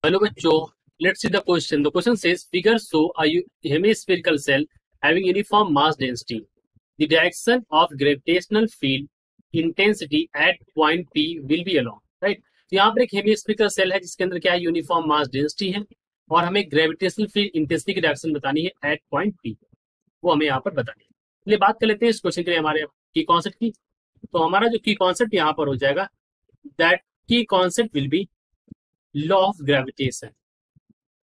Hello बच्चों, let's see the question. The question says figure show a hemispherical cell having uniform mass density. The direction of gravitational field intensity at point P will be along. Right? तो यहाँ पर एक hemispherical cell है जिसके अंदर क्या है, uniform mass density है और हमें ग्रेविटेशनल फील्ड इंटेंसिटी की डायरेक्शन बतानी है एट पॉइंट P. वो हमें यहाँ पर बतानी है. चलिए बात कर लेते हैं इस क्वेश्चन के लिए हमारे की कॉन्सेप्ट की. तो हमारा जो की कॉन्सेप्ट यहाँ पर हो जाएगा, दैट की concept will be law of gravitation.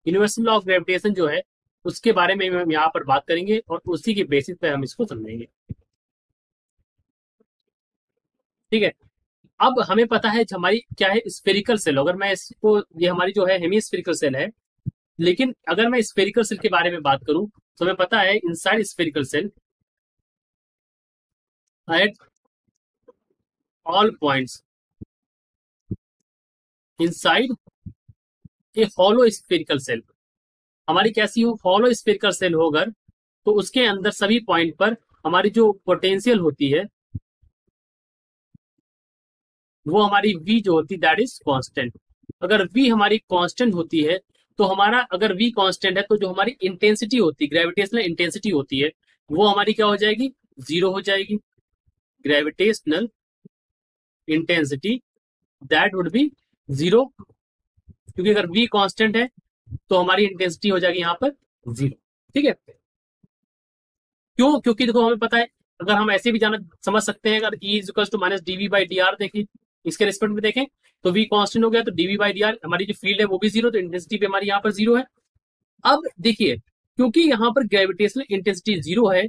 Universal law of gravitation जो है उसके बारे में हम यहाँ पर बात करेंगे और उसी के बेसिस पे हम इसको समझेंगे. ठीक है. अब हमें पता है हमारी क्या है, स्फेरिकल सेल. अगर मैं इसको, ये हमारी जो है हेमिस्फेरिकल सेल है, लेकिन अगर मैं स्फेरिकल सेल के बारे में बात करूं तो हमें पता है inside spherical shell at all points inside a hollow spherical shell. हमारी कैसी हो, हॉलो स्फेरिकल सेल हो अगर, तो उसके अंदर सभी पॉइंट पर हमारी जो पोटेंशियल होती है वो हमारी V जो होती है दैट इज कांस्टेंट. अगर V हमारी कांस्टेंट होती है तो हमारा, अगर V कांस्टेंट है तो जो हमारी इंटेंसिटी होती है, ग्रेविटेशनल इंटेंसिटी होती है, वो हमारी क्या हो जाएगी, जीरो हो जाएगी. Gravitational intensity that would be zero, क्योंकि अगर V कांस्टेंट है तो हमारी इंटेंसिटी हो जाएगी यहाँ पर जीरो. ठीक है. क्यों? क्योंकि देखो हमें पता है, अगर हम ऐसे भी जाना समझ सकते हैं, अगर E is equal to minus DV by D R देखें, इसके रिस्पेक्ट में देखें तो V कांस्टेंट हो गया तो डीवी बाई डी आर, हमारी जो फील्ड है वो भी जीरो, तो इंटेंसिटी भी हमारी यहाँ पर जीरो है. अब देखिए, क्योंकि यहाँ पर ग्रेविटेशनल इंटेंसिटी जीरो है,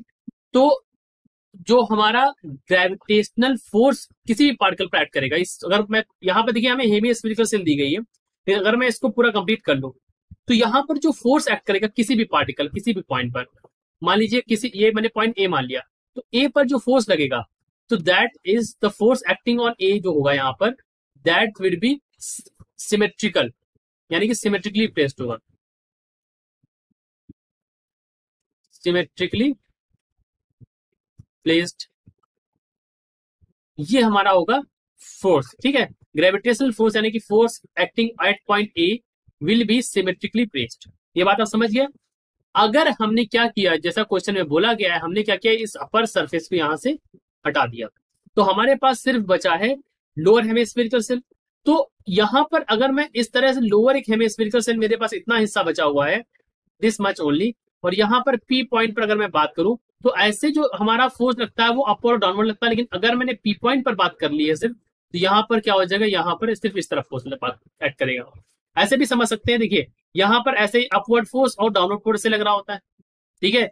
तो जो हमारा ग्रेविटेशनल फोर्स किसी भी पार्टिकल पर एक्ट करेगा, इस अगर मैं यहाँ पर देखिए हमें हेमिस्फेरिकल सेल दी गई है, फिर अगर मैं इसको पूरा कंप्लीट कर लूं तो यहाँ पर जो फोर्स एक्ट करेगा किसी भी पार्टिकल किसी भी पॉइंट पर, मान लीजिए किसी, ये मैंने पॉइंट ए मान लिया, तो ए पर जो फोर्स लगेगा तो that is the force acting on a जो होगा यहाँ पर, दैट विल बी सिमेट्रिकल, यानी कि सिमेट्रिकली प्लेस्ड होगा. सिमेट्रिकली प्लेस्ड, ये हमारा होगा फोर्स. ठीक है. ग्रेविटेशनल फोर्स यानी कि force acting at point A will be symmetrically placed. ये बात आप समझ गए. अगर हमने क्या किया, जैसा क्वेश्चन में बोला गया है, हमने क्या किया, इस अपर सरफेस को यहां से हटा दिया, तो हमारे पास सिर्फ बचा है लोअर हेमिस्फेरिकल सेल. तो यहां पर अगर मैं इस तरह से लोअर एक हेमिस्फेरिकल सेल, मेरे पास इतना हिस्सा बचा हुआ है, दिस मच ओनली, और यहां पर पी पॉइंट पर अगर मैं बात करूं तो ऐसे जो हमारा फोर्स लगता है वो अपवर्ड और डाउनवर्ड लगता है, लेकिन अगर मैंने पी पॉइंट पर बात कर ली है सिर्फ, तो यहाँ पर क्या हो जाएगा, यहाँ पर सिर्फ इस तरफ फोर्स एक्ट करेगा. ऐसे भी समझ सकते हैं, देखिए यहाँ पर ऐसे ही अपवर्ड फोर्स और डाउनवर्ड फोर्स से लग रहा होता है. ठीक है.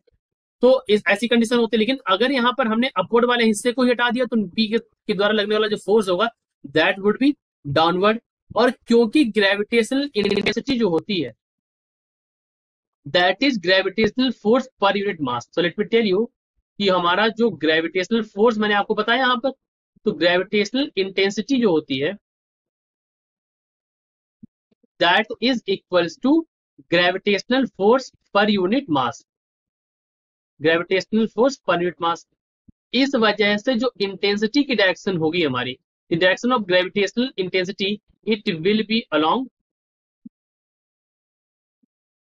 तो इस ऐसी कंडीशन होती है, लेकिन अगर यहाँ पर हमने अपवर्ड वाले हिस्से को ही हटा दिया तो पी के द्वारा लगने वाला जो फोर्स होगा दैट वुड बी डाउनवर्ड. और क्योंकि ग्रेविटेशनल इंटेंसिटी जो होती है that is gravitational force per unit mass. So let me tell you कि हमारा जो ग्रेविटेशनल फोर्स मैंने आपको बताया यहाँ पर, तो ग्रेविटेशनल इंटेंसिटी जो होती है that is equals to gravitational force per unit mass. Gravitational force per unit mass. इस वजह से जो इंटेंसिटी की डायरेक्शन होगी हमारी, the direction of gravitational intensity, it will be along,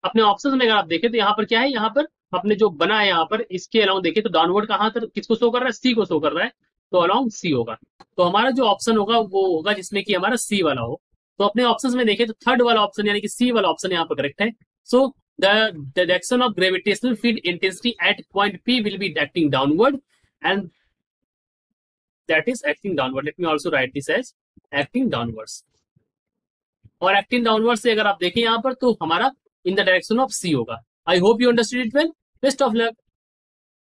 अपने ऑप्शन में अगर आप देखें तो यहाँ पर क्या है, यहाँ पर अपने जो बना है यहाँ पर इसके अलाउंग देखें तो डाउनवर्ड कहाँ तक किसको शो कर रहा है, सी को शो कर रहा है, तो अलाउंग सी होगा. तो हमारा जो ऑप्शन होगा वो होगा जिसमें कि हमारा सी वाला हो. तो अपने ऑप्शन में देखें तो थर्ड वाला ऑप्शन यानी कि सी वाला ऑप्शन यहाँ पर करेक्ट है. सो the direction of gravitational field intensity at point P will be acting downward, and that is acting downward. Let me also write this as acting downwards. और acting downward से अगर आप देखें यहाँ पर तो हमारा in the direction of C होगा. I hope you understood it well. Best of luck.